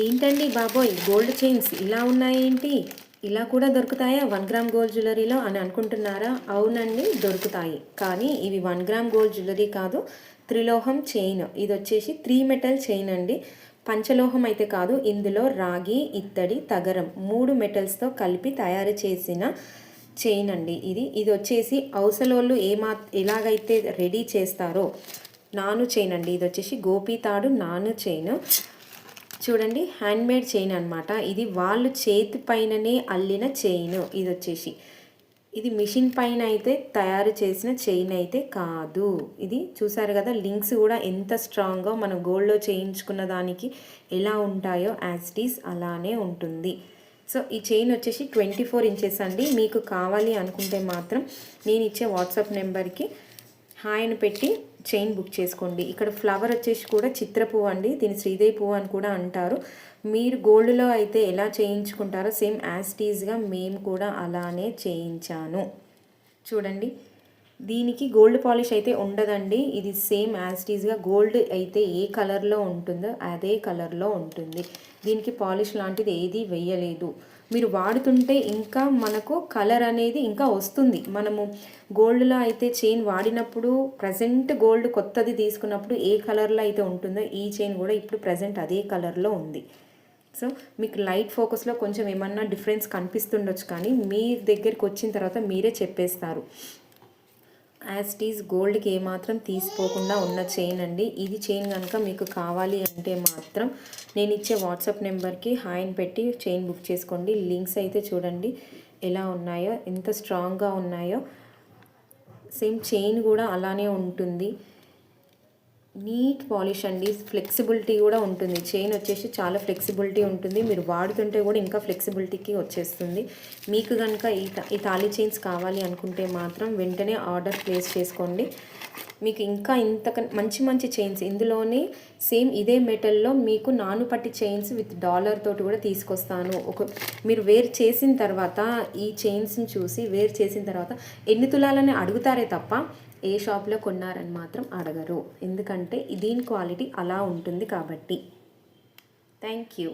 ఏంటండి బాబోయ్! Gold chains ఇలా ఉన్నాయేంటి? ఇలా కూడా దొరుకుతాయా 1 గ్రామ్ గోల్డ్ జ్యువెలరీలో అని అనుకుంటున్నారా? అవునండి, దొరుకుతాయి. కానీ ఇవి 1 గ్రామ్ గోల్డ్ జ్యువెలరీ కాదు, త్రిలోహం చైన్. ఇదొచ్చేసి 3 మెటల్ చైన్ అండి. పంచలోహం అయితే కాదు. ఇందులో రాగి, ఇత్తడి, తగరం 3 మెటల్స్తో కలిపి తయారు చేసిన చైన్ అండి ఇది వచ్చేసి అవసలోళ్ళు ఎలాగైతే రెడీ చేస్తారో నాను చైన్ అండి. ఇది వచ్చేసి గోపీతాడు నాను చైన్. చూడండి, హ్యాండ్మేడ్ చైన్ అనమాట. ఇది వాళ్ళు చేతి పైననే అల్లిన చైన్. ఇది మిషన్ పైన అయితే తయారు చేసిన చైన్ అయితే కాదు. ఇది చూసారు కదా, లింక్స్ కూడా ఎంత స్ట్రాంగ్గా మనం గోల్డ్లో చేయించుకున్న దానికి ఎలా ఉంటాయో యాజ్ ఇట్ ఈస్ అలానే ఉంటుంది. సో ఈ చైన్ వచ్చేసి 24 ఇంచెస్ అండి. మీకు కావాలి అనుకుంటే మాత్రం నేను ఇచ్చే వాట్సాప్ నెంబర్కి హాయ్ అని పెట్టి చైన్ బుక్ చేసుకోండి. ఇక్కడ ఫ్లవర్ వచ్చేసి కూడా చిత్ర పువ్వు అండి. దీని శ్రీదేవి పువ్వు అని కూడా అంటారు. మీరు గోల్డ్లో అయితే ఎలా చేయించుకుంటారో సేమ్ యాజ్ టీజ్గా మేము కూడా అలానే చేయించాను. చూడండి, దీనికి గోల్డ్ పాలిష్ అయితే ఉండదండి. ఇది సేమ్ యాజ్ టీజ్గా గోల్డ్ అయితే ఏ కలర్లో ఉంటుందో అదే కలర్లో ఉంటుంది. దీనికి పాలిష్ లాంటిది ఏది వేయలేదు. మీరు వాడుతుంటే ఇంకా మనకు కలర్ అనేది ఇంకా వస్తుంది. మనము గోల్డ్లో అయితే చైన్ వాడినప్పుడు ప్రజెంట్ గోల్డ్ కొత్తది తీసుకున్నప్పుడు ఏ కలర్లో అయితే ఉంటుందో ఈ చైన్ కూడా ఇప్పుడు ప్రజెంట్ అదే కలర్లో ఉంది. సో మీకు లైట్ ఫోకస్లో కొంచెం ఏమన్నా డిఫరెన్స్ కనిపిస్తుండొచ్చు, కానీ మీ దగ్గరికి వచ్చిన తర్వాత మీరే చెప్పేస్తారు. యాజ్ ఇట్ ఈజ్ గోల్డ్కి ఏమాత్రం తీసిపోకుండా ఉన్న చైన్ అండి. ఇది చైన్ కనుక మీకు కావాలి అంటే మాత్రం నేను ఇచ్చే వాట్సాప్ నెంబర్కి హాయ్ అని పెట్టి చైన్ బుక్ చేసుకోండి. లింక్స్ అయితే చూడండి ఎలా ఉన్నాయో, ఎంత స్ట్రాంగ్గా ఉన్నాయో. సేమ్ చైన్ కూడా అలానే ఉంటుంది. నీట్ పాలిష్ అండి. ఫ్లెక్సిబిలిటీ కూడా ఉంటుంది. చైన్ వచ్చేసి చాలా ఫ్లెక్సిబిలిటీ ఉంటుంది. మీరు వాడుతుంటే కూడా ఇంకా ఫ్లెక్సిబిలిటీకి వచ్చేస్తుంది. మీకు కనుక ఈ తాళీ చైన్స్ కావాలి అనుకుంటే మాత్రం వెంటనే ఆర్డర్ ప్లేస్ చేసుకోండి. మీకు ఇంకా మంచి మంచి చైన్స్ ఇందులోనే సేమ్ ఇదే మెటల్లో మీకు నానుపట్టి చైన్స్ విత్ డాలర్ తోటి కూడా తీసుకొస్తాను. మీరు వేర్ చేసిన తర్వాత ఈ చైన్స్ని చూసి వేర్ చేసిన తర్వాత ఎన్ని తులాలని అడుగుతారే తప్ప ఏ షాప్లో కొన్నారని మాత్రం అడగరు. ఎందుకంటే దీని క్వాలిటీ అలా ఉంటుంది కాబట్టి. Thank you.